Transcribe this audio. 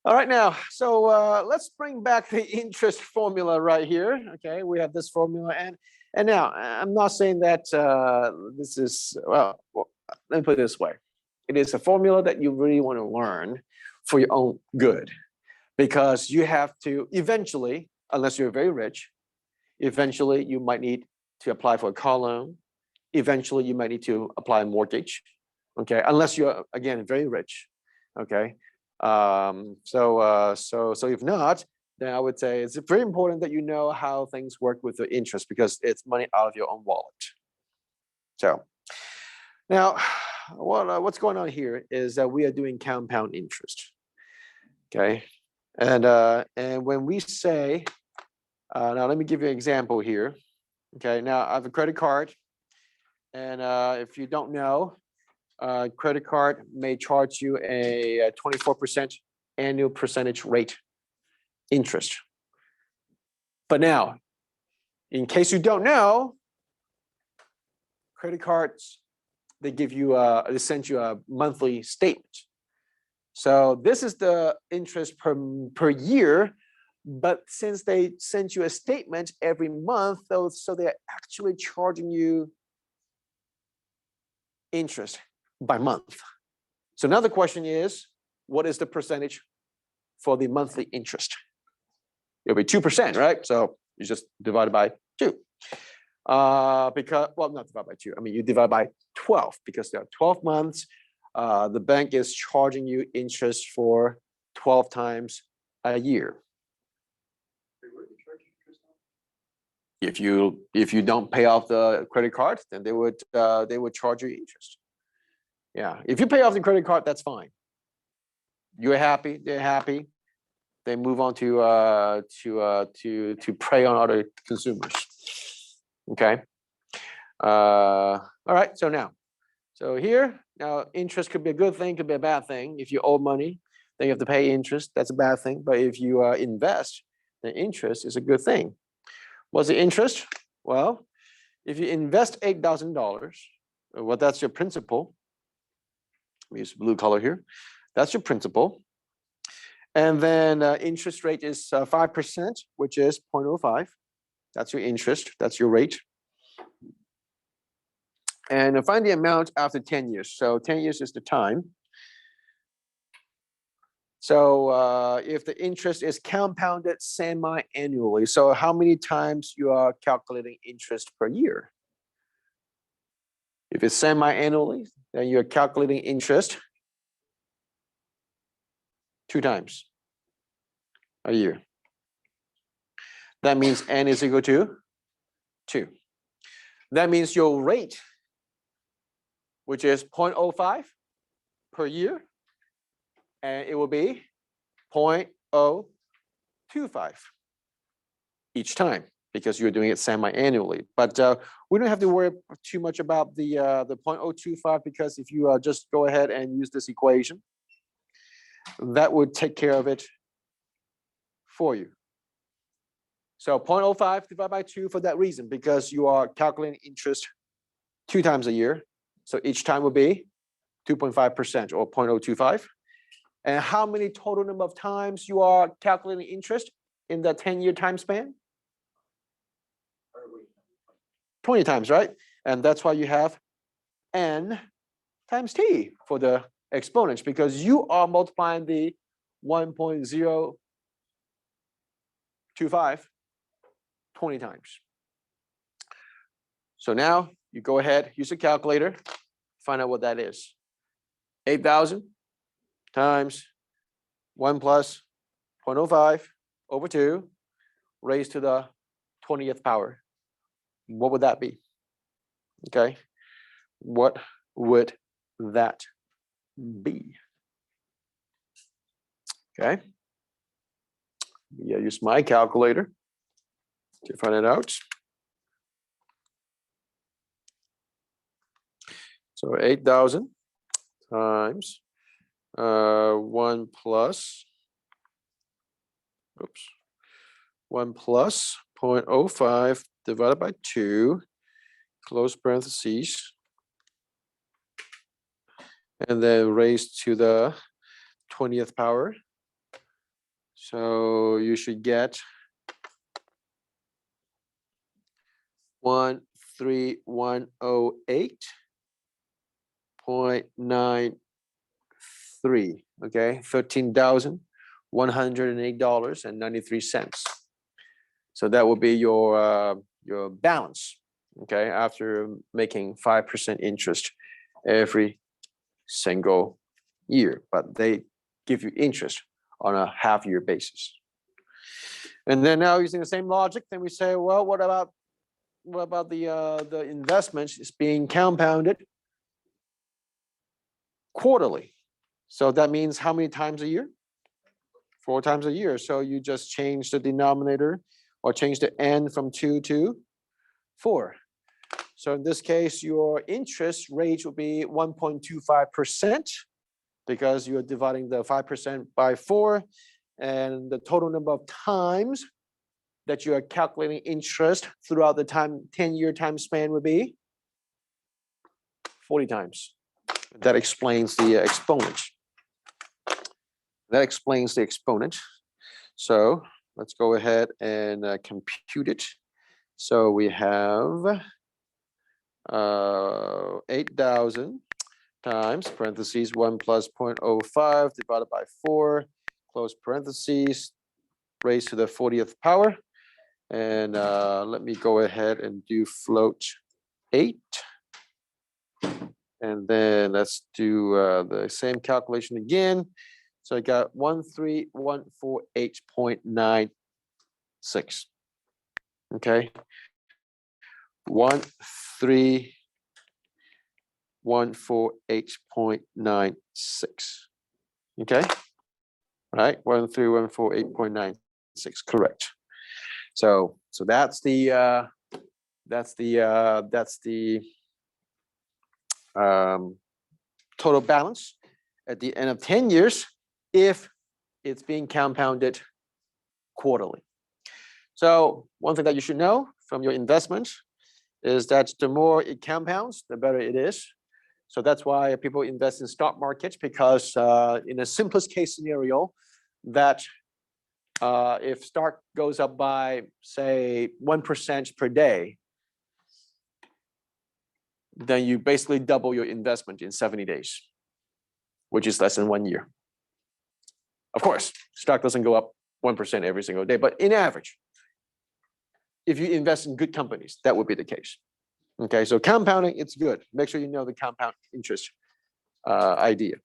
All right, now, so let's bring back the interest formula right here. Okay, we have this formula, and now I'm not saying that this is well. Let me put it this way: it is a formula that you really want to learn for your own good, because you have to eventually, unless you're very rich, eventually you might need to apply for a car loan. Eventually, you might need to apply a mortgage. Okay, unless you're again very rich. Okay, so if not, then I would say it's very important that you know how things work with the interest, because it's money out of your own wallet. So now, what's going on here is that we are doing compound interest. Okay, and when we say, now let me give you an example here. Okay, now I have a credit card, and if you don't know, credit card may charge you a 24% annual percentage rate interest. But now, in case you don't know, credit cards, they send you a monthly statement. So this is the interest per year, but since they send you a statement every month, so they're actually charging you interest by month. So now the question is, what is the percentage for the monthly interest? It'll be 2%, right? So you just divide by 2. Because, well, not divide by 2. I mean, you divide by 12, because there are 12 months. The bank is charging you interest for 12 times a year. If you don't pay off the credit card, then they would charge you interest. Yeah, if you pay off the credit card, that's fine. You're happy, they're happy. They move on to prey on other consumers. Okay. All right. So here now, interest could be a good thing, could be a bad thing. If you owe money, then you have to pay interest. That's a bad thing. But if you invest, then interest is a good thing. What's the interest? Well, if you invest $8,000, well, that's your principal. We use blue color here. That's your principal. And then interest rate is 5%, which is 0.05. That's your interest. That's your rate. And find the amount after 10 years. So 10 years is the time. So if the interest is compounded semi-annually, so how many times you are calculating interest per year? If it's semi-annually, then you're calculating interest 2 times a year. That means n is equal to 2. That means your rate, which is 0.05 per year, and it will be 0.025 each time, because you're doing it semi-annually. But we don't have to worry too much about the 0.025, because if you just go ahead and use this equation, that would take care of it for you. So 0.05 divided by 2 for that reason, because you are calculating interest 2 times a year. So each time will be 2.5% or 0.025. And how many total number of times you are calculating interest in that 10-year time span? 20 times, right? And that's why you have n times t for the exponents, because you are multiplying the 1.025 20 times. So now you go ahead, use a calculator, find out what that is. 8,000 times 1 plus 0.05 over 2 raised to the 20th power. What would that be? Okay. What would that be? Okay. Yeah, use my calculator to find it out. So 8,000 times 1 plus 0.05 divided by 2, close parentheses, and then raised to the 20th power. So you should get 13108.93. Okay, $13,108.93. So that will be your balance. Okay, after making 5% interest every single year, but they give you interest on a half-year basis. And then now using the same logic, then we say, well, what about the investments is being compounded quarterly? So that means how many times a year? 4 times a year. So you just change the denominator or change the n from 2 to 4. So in this case, your interest rate will be 1.25% because you're dividing the 5% by 4, and the total number of times that you are calculating interest throughout the 10-year time span would be 40 times. That explains the exponent. That explains the exponent. So let's go ahead and compute it. So we have 8,000 times parentheses 1 plus 0.05 divided by 4, close parentheses, raised to the 40th power. And let me go ahead and do float 8. And then let's do the same calculation again. So I got 13148.96. Okay. 13148.96. Okay. All right. 13148.96. Correct. So that's the total balance at the end of 10 years if it's being compounded quarterly. So one thing that you should know from your investments is that the more it compounds, the better it is. So that's why people invest in stock markets, because in a simplest case scenario, that if stock goes up by, say, 1% per day, then you basically double your investment in 70 days, which is less than 1 year. Of course, stock doesn't go up 1% every single day, but in average, if you invest in good companies, that would be the case. Okay, so compounding, it's good. Make sure you know the compound interest idea.